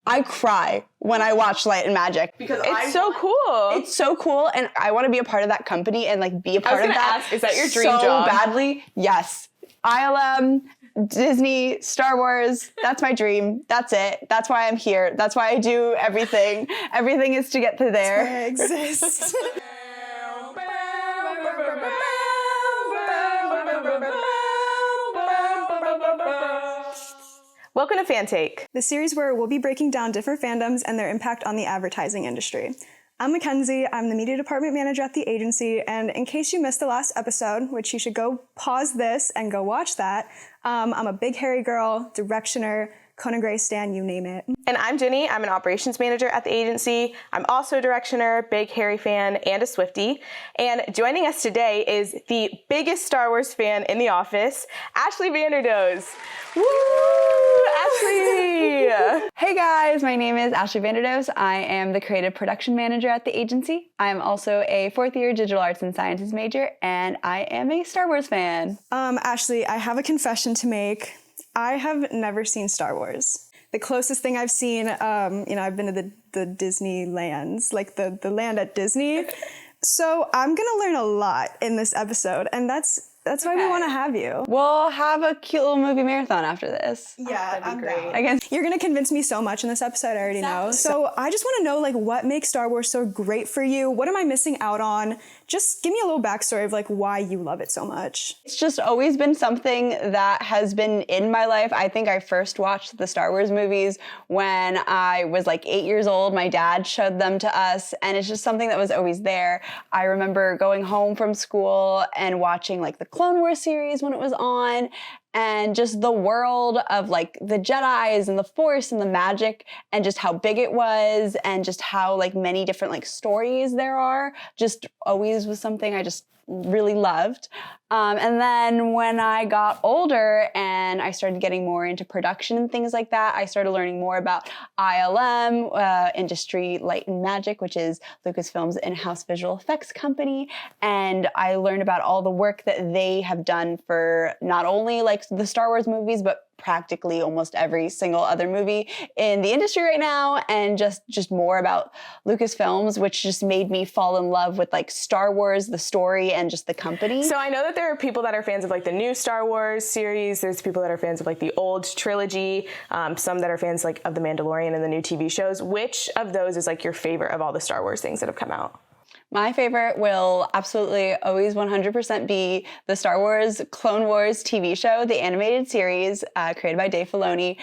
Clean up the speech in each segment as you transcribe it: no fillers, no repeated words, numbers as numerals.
I cry when I watch Light and Magic because it's so cool. It's so cool, and I want to be a part of that company and like be a part of that. Ask, is that your dream so job? Badly? Yes. ILM, Disney, Star Wars. That's my dream. That's it. That's why I'm here. That's why I do everything. Everything is to get to there. That's why I exist. Welcome to Fan Take, the series where we'll be breaking down different fandoms and their impact on the advertising industry. I'm Mackenzie, I'm the media department manager at the agency, and in case you missed the last episode, which you should go pause this and go watch that, I'm a big hairy girl, directioner, Conan Gray stan, you name it. And I'm Ginny, I'm an operations manager at the agency. I'm also a directioner, big Harry fan, and a Swiftie. And joining us today is the biggest Star Wars fan in the office, Aebli Vanderdoes. Woo! Aebli! Hey guys, my name is Aebli Vanderdoes. I am the creative production manager at the agency. I am also a fourth year digital arts and sciences major, and I am a Star Wars fan. Aebli, I have a confession to make. I have never seen Star Wars. The closest thing I've seen, I've been to the Disneylands, like the land at Disney. So I'm gonna learn a lot in this episode, and that's why we want to have you. We'll have a cute little movie marathon after this. Yeah, that'd be great. I guess you're gonna convince me so much in this episode. I already know. So I just want to know, like, what makes Star Wars so great for you? What am I missing out on? Just give me a little backstory of like why you love it so much. It's just always been something that has been in my life. I think I first watched the Star Wars movies when I was like 8 years old. My dad showed them to us, and it's just something that was always there. I remember going home from school and watching like the Clone Wars series when it was on, and just the world of like the Jedis and the Force and the magic and just how big it was and just how like many different like stories there are just always was something I just really loved. And then when I got older and I started getting more into production and things like that, I started learning more about ILM, Industry Light and Magic, which is Lucasfilm's in-house visual effects company. And I learned about all the work that they have done for not only like the Star Wars movies, but practically almost every single other movie in the industry right now, and just more about Lucasfilms, which just made me fall in love with like Star Wars, the story, and just the company. So I know that there are people that are fans of like the new Star Wars series. There's people that are fans of like the old trilogy. Some that are fans like of The Mandalorian and the new TV shows. Which of those is like your favorite of all the Star Wars things that have come out? My favorite will absolutely always 100% be the Star Wars Clone Wars TV show, the animated series created by Dave Filoni.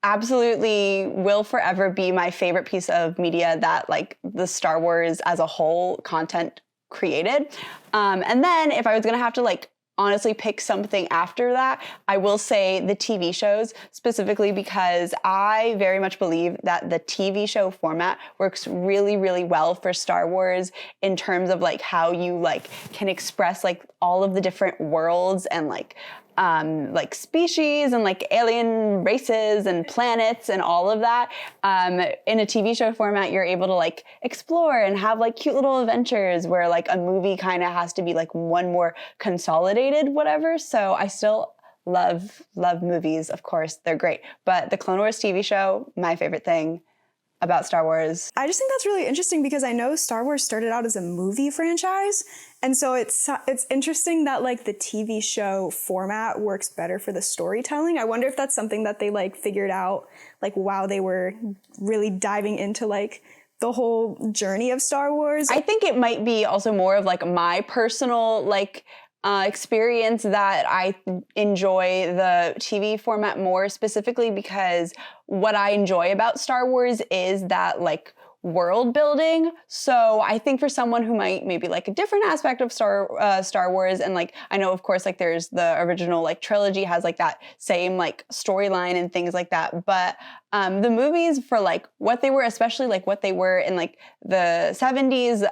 Absolutely will forever be my favorite piece of media that like the Star Wars as a whole content created. And then if I was gonna have to like honestly pick something after that, I will say the TV shows, specifically because I very much believe that the TV show format works really, really well for Star Wars in terms of like how you like can express like all of the different worlds and like species and like alien races and planets and all of that. In a TV show format, you're able to like explore and have like cute little adventures where like a movie kind of has to be like one more consolidated whatever. So I still love movies, of course, they're great. But the Clone Wars TV show, my favorite thing about Star Wars. I just think that's really interesting because I know Star Wars started out as a movie franchise, and so it's interesting that like the TV show format works better for the storytelling. I wonder if that's something that they like figured out like while they were really diving into like the whole journey of Star Wars. I think it might be also more of like my personal like experience that I enjoy the TV format more, specifically because what I enjoy about Star Wars is that like world building. So I think for someone who might maybe like a different aspect of Star Wars, and like I know of course like there's the original like trilogy has like that same like storyline and things like that, but the movies for like what they were, especially like what they were in like the 70s,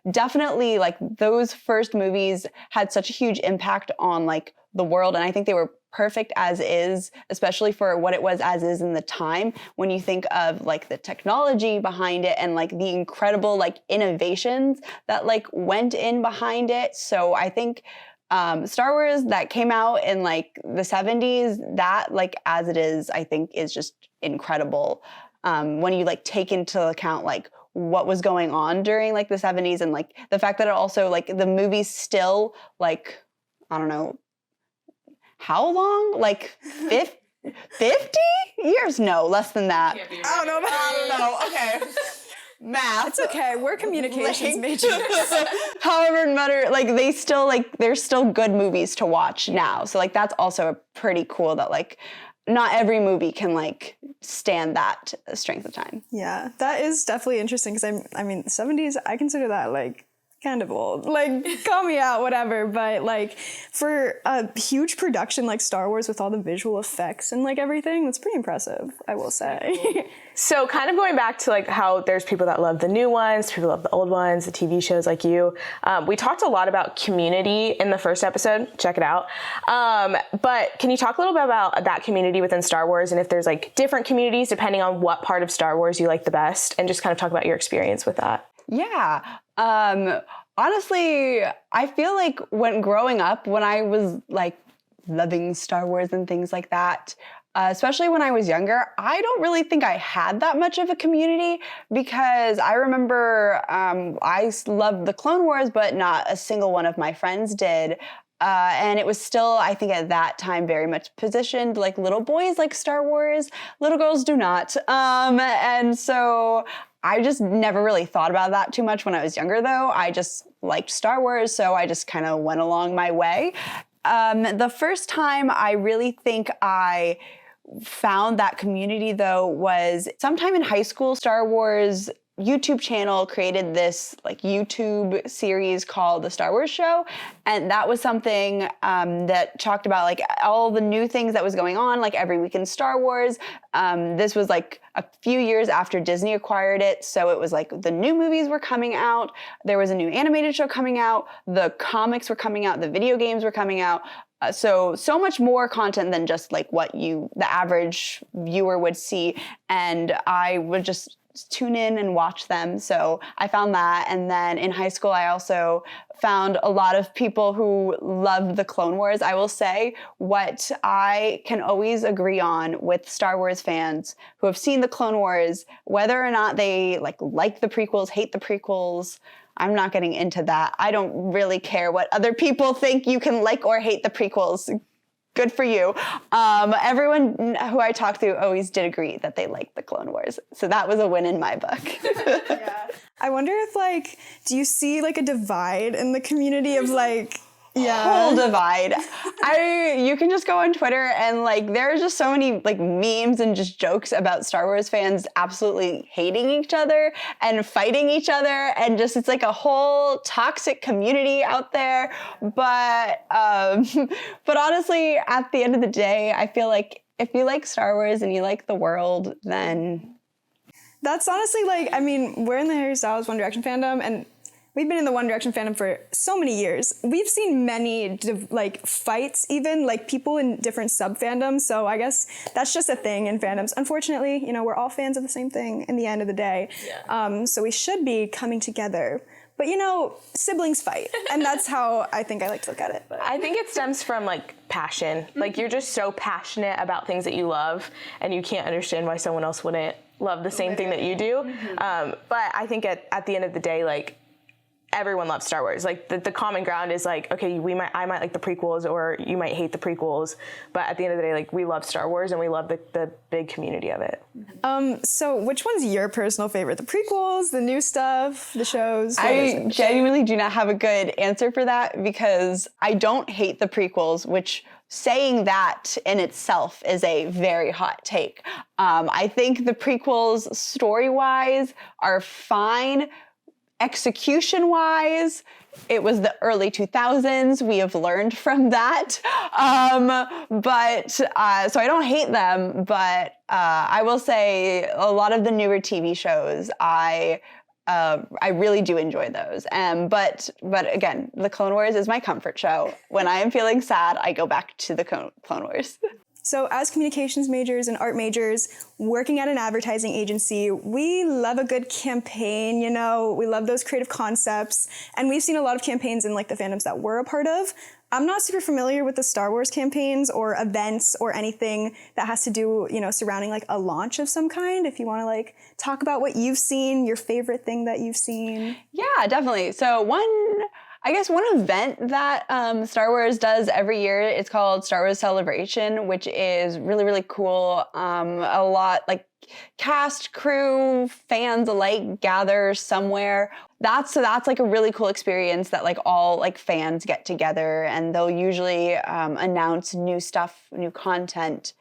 definitely like those first movies had such a huge impact on like the world, and I think they were perfect as is, especially for what it was as is in the time, when you think of like the technology behind it and like the incredible like innovations that like went in behind it. So I think Star Wars that came out in like the 70s, that like as it is, I think is just incredible. when you like take into account like what was going on during like the 70s, and like the fact that it also like the movie's still like, I don't know, how long? Like 50 years? No, less than that. I don't know. Okay. Math. It's okay. We're communications majors. However, matter like there's still good movies to watch now. So like that's also pretty cool that like not every movie can like stand that strength of time. Yeah, that is definitely interesting because I mean, the 70s, I consider that like kind of old. Like, call me out, whatever. But like for a huge production like Star Wars with all the visual effects and like everything, that's pretty impressive, I will say. So kind of going back to like how there's people that love the new ones, people love the old ones, the TV shows like you. We talked a lot about community in the first episode. Check it out. But can you talk a little bit about that community within Star Wars, and if there's like different communities depending on what part of Star Wars you like the best, and just kind of talk about your experience with that? Yeah. Honestly, I feel like when growing up, when I was like loving Star Wars and things like that, especially when I was younger, I don't really think I had that much of a community, because I remember I loved the Clone Wars, but not a single one of my friends did. And it was still, I think at that time, very much positioned like little boys like Star Wars, little girls do not. And so I just never really thought about that too much when I was younger, though. I just liked Star Wars, so I just kind of went along my way. The first time I really think I found that community, though, was sometime in high school. Star Wars YouTube channel created this like YouTube series called The Star Wars Show, and that was something that talked about like all the new things that was going on like every week in Star Wars. This was like a few years after Disney acquired it, so it was like the new movies were coming out, there was a new animated show coming out, the comics were coming out, the video games were coming out. So much more content than just like what the average viewer would see, and I would just tune in and watch them. So I found that. And then in high school, I also found a lot of people who loved the Clone Wars. I will say what I can always agree on with Star Wars fans who have seen the Clone Wars, whether or not they like the prequels, hate the prequels, I'm not getting into that. I don't really care what other people think. You can like or hate the prequels. Good for you. Everyone who I talked to always did agree that they liked the Clone Wars. So that was a win in my book. Yeah. I wonder if like, do you see like a divide in the community of like, whole divide. You can just go on Twitter and like there are just so many like memes and just jokes about Star Wars fans absolutely hating each other and fighting each other, and just it's like a whole toxic community out there. But honestly, at the end of the day, I feel like if you like Star Wars and you like the world, then that's honestly like, I mean, we're in the Harry Styles One Direction fandom, and we've been in the One Direction fandom for so many years. We've seen many like fights, even like people in different sub-fandoms. So I guess that's just a thing in fandoms. Unfortunately, you know, we're all fans of the same thing in the end of the day. Yeah. So we should be coming together. But you know, siblings fight. And that's how I think I like to look at it. But I think it stems from like passion. Mm-hmm. Like you're just so passionate about things that you love, and you can't understand why someone else wouldn't love the same thing that you do. Mm-hmm. But I think at the end of the day, like, everyone loves Star Wars. Like the common ground is like, okay, I might like the prequels or you might hate the prequels, but at the end of the day, like we love Star Wars and we love the big community of it. So which one's your personal favorite? The prequels, the new stuff, the shows? I genuinely do not have a good answer for that, because I don't hate the prequels, which saying that in itself is a very hot take. I think the prequels story-wise are fine. Execution-wise, it was the early 2000s. We have learned from that. So I don't hate them, but I will say a lot of the newer TV shows, I really do enjoy those. But again, the Clone Wars is my comfort show. When I am feeling sad, I go back to the Clone Wars. So as communications majors and art majors working at an advertising agency, we love a good campaign, you know, we love those creative concepts. And we've seen a lot of campaigns in like the fandoms that we're a part of. I'm not super familiar with the Star Wars campaigns or events or anything that has to do, you know, surrounding like a launch of some kind. If you want to like talk about what you've seen, your favorite thing that you've seen. Yeah, definitely. So one event that Star Wars does every year, it's called Star Wars Celebration, which is really, really cool. A lot like cast, crew, fans alike gather somewhere. That's like a really cool experience that like all like fans get together, and they'll usually announce new stuff, new content.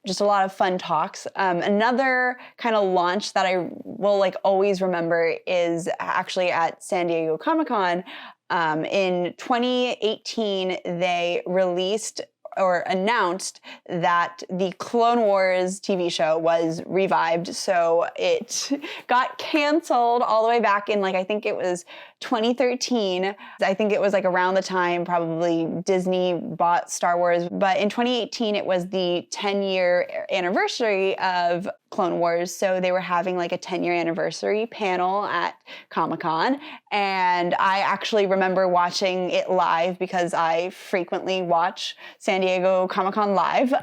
Just a lot of fun talks. Another kind of launch that I will like always remember is actually at San Diego Comic-Con. In 2018, they released or announced that the Clone Wars TV show was revived. So it got canceled all the way back in like, I think it was 2013. I think it was like around the time probably Disney bought Star Wars. But in 2018, it was the 10-year anniversary of Clone Wars. So they were having like a 10-year anniversary panel at Comic-Con. And I actually remember watching it live because I frequently watch San Diego Comic-Con live.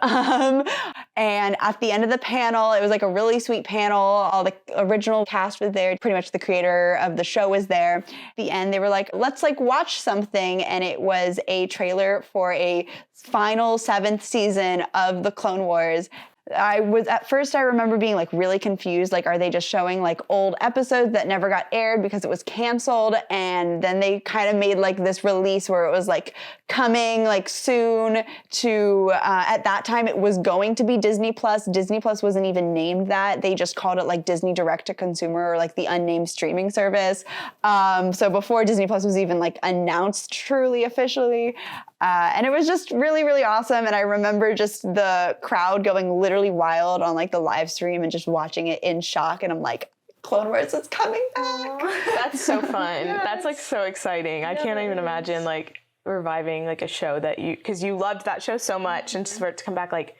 And at the end of the panel, it was like a really sweet panel. All the original cast was there. Pretty much the creator of the show was there. At the end, they were like, let's like watch something. And it was a trailer for a final 7th season of the Clone Wars. At first I remember being like really confused, like are they just showing like old episodes that never got aired because it was canceled? And then they kind of made like this release where it was like coming like soon to, at that time it was going to be Disney Plus. Disney Plus wasn't even named that. They just called it like Disney Direct to Consumer or like the unnamed streaming service. So before Disney Plus was even like announced truly officially. And it was just really, really awesome. And I remember just the crowd going literally wild on like the live stream and just watching it in shock. And I'm like, Clone Wars is coming back. That's so fun. Yes. That's like so exciting. I can't even imagine like reviving like a show that because you loved that show so much, and just for it to come back like,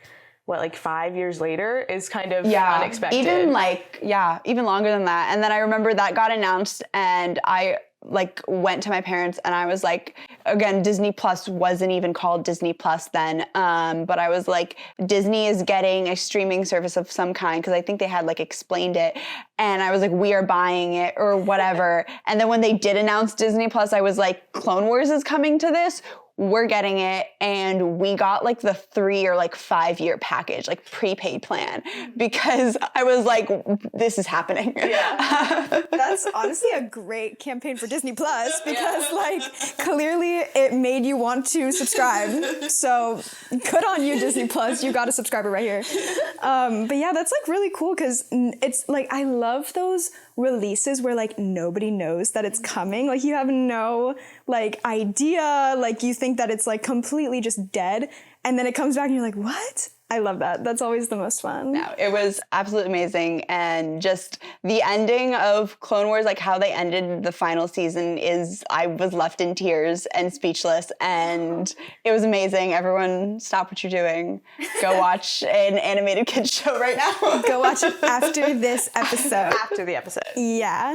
what, like 5 years later is kind of unexpected. Even longer than that. And then I remember that got announced and I like went to my parents and I was like, again, Disney Plus wasn't even called Disney Plus then. But I was like, Disney is getting a streaming service of some kind, because I think they had like explained it. And I was like, we are buying it or whatever. And then when they did announce Disney Plus, I was like, Clone Wars is coming to this. We're getting it. And we got like the 3 or like 5 year package, like prepaid plan, because I was like, this is happening. Yeah. That's honestly a great campaign for Disney Plus, because like clearly it made you want to subscribe. So good on you, Disney Plus. You got a subscriber right here. But yeah, that's like really cool, because it's like, I love those releases where like nobody knows that it's coming. Like you have no like idea, like you think that it's like completely just dead, and then it comes back and you're like, what? I love that. That's always the most fun. No, it was absolutely amazing. And just the ending of Clone Wars, like how they ended the final season I was left in tears and speechless, and it was amazing. Everyone stop what you're doing. Go watch an animated kids show right now. Go watch it after this episode. After the episode. Yeah.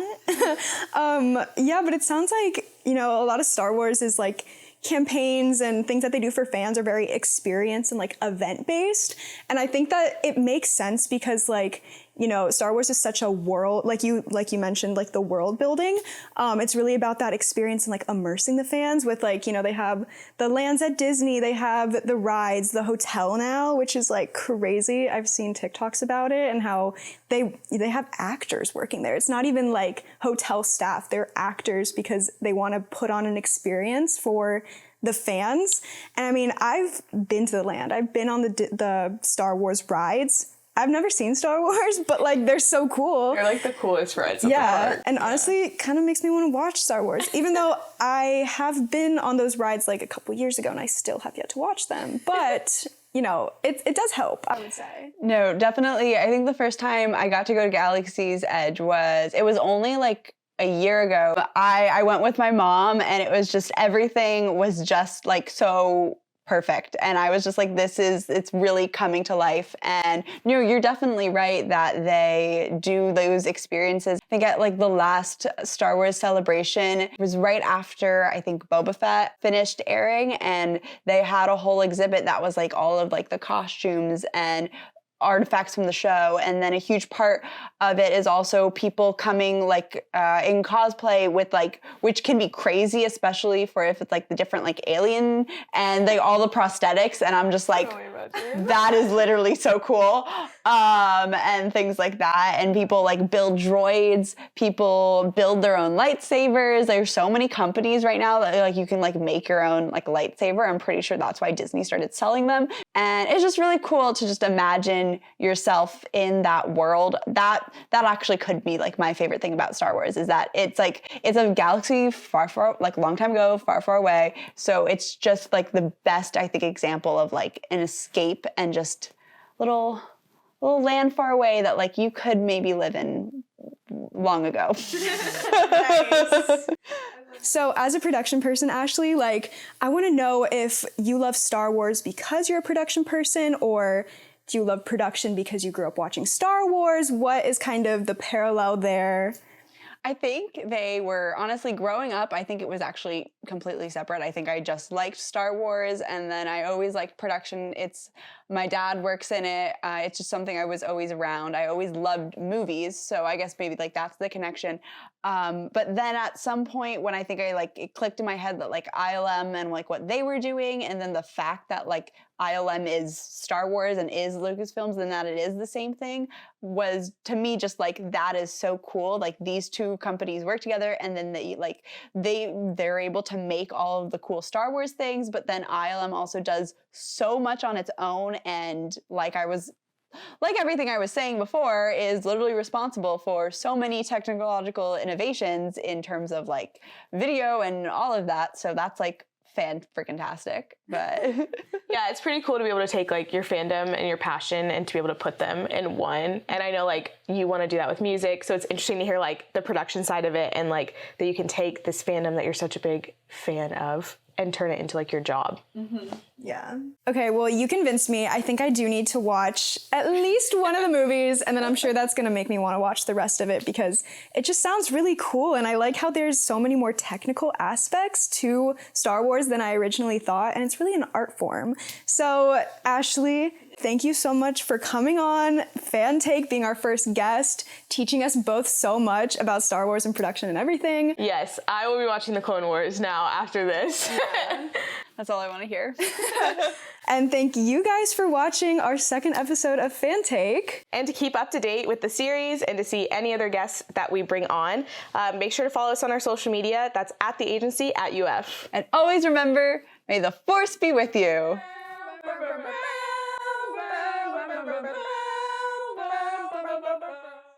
Yeah, but it sounds like, you know, a lot of Star Wars is like campaigns and things that they do for fans are very experience and like event based. And I think that it makes sense because like, you know, Star Wars is such a world, like you mentioned, like the world building. It's really about that experience and like immersing the fans with like, you know, they have the lands at Disney, they have the rides, the hotel now, which is like crazy. I've seen TikToks about it and how they have actors working there. It's not even like hotel staff, they're actors because they want to put on an experience for the fans. And I mean, I've been to the land. I've been on the Star Wars rides. I've never seen Star Wars, but like they're so cool. They're like the coolest rides at the park. And honestly, it kind of makes me want to watch Star Wars, even though I have been on those rides like a couple years ago and I still have yet to watch them. But you know, it does help, I would say. No, definitely. I think the first time I got to go to Galaxy's Edge it was only like a year ago. I went with my mom, and it was just, everything was just like so perfect. And I was just like, it's really coming to life. And you're definitely right that they do those experiences. I think at like the last Star Wars celebration, it was right after I think Boba Fett finished airing, and they had a whole exhibit that was like all of like the costumes and artifacts from the show. And then a huge part of it is also people coming like in cosplay with like, which can be crazy, especially for if it's like the different like alien and like all the prosthetics. And I'm just like, that is literally so cool. And things like that. And people like build droids, people build their own lightsabers. There's so many companies right now that like you can like make your own like lightsaber. I'm pretty sure that's why Disney started selling them. And it's just really cool to just imagine yourself in that world. That actually could be like my favorite thing about Star Wars, is that it's a galaxy far, like long time ago, far, far away. So it's just like the best, I think, example of like an escape and just little land far away that like you could maybe live in long ago. Nice. So as a production person, Ashley, like I want to know if you love Star Wars because you're a production person, or do you love production because you grew up watching Star Wars? What is kind of the parallel there? I think they were, honestly, growing up, I think it was actually completely separate. I think I just liked Star Wars, and then I always liked production. My dad works in it. It's just something I was always around. I always loved movies, so I guess maybe like that's the connection. But then at some point when I think it clicked in my head that like ILM and like what they were doing, and then the fact that like ILM is Star Wars and is Lucasfilms, and that it is the same thing, was to me just like, that is so cool. Like these two companies work together, and then they're able to make all of the cool Star Wars things, but then ILM also does so much on its own, and like everything I was saying before, is literally responsible for so many technological innovations in terms of like video and all of that. So that's like fan-freaking-tastic, but yeah, it's pretty cool to be able to take like your fandom and your passion and to be able to put them in one. And I know like you want to do that with music, so it's interesting to hear like the production side of it, and like that you can take this fandom that you're such a big fan of and turn it into like your job. Mm-hmm. Yeah. Okay, well, you convinced me. I think I do need to watch at least one of the movies, and then I'm sure that's going to make me want to watch the rest of it, because it just sounds really cool, and I like how there's so many more technical aspects to Star Wars than I originally thought, and it's really an art form. So, Ashley, thank you so much for coming on Fan Take, being our first guest, teaching us both so much about Star Wars and production and everything. Yes, I will be watching the Clone Wars now after this. Yeah. That's all I want to hear. And thank you guys for watching our second episode of Fan Take. And to keep up to date with the series and to see any other guests that we bring on, make sure to follow us on our social media. That's at the agency @UF. And always remember, may the Force be with you.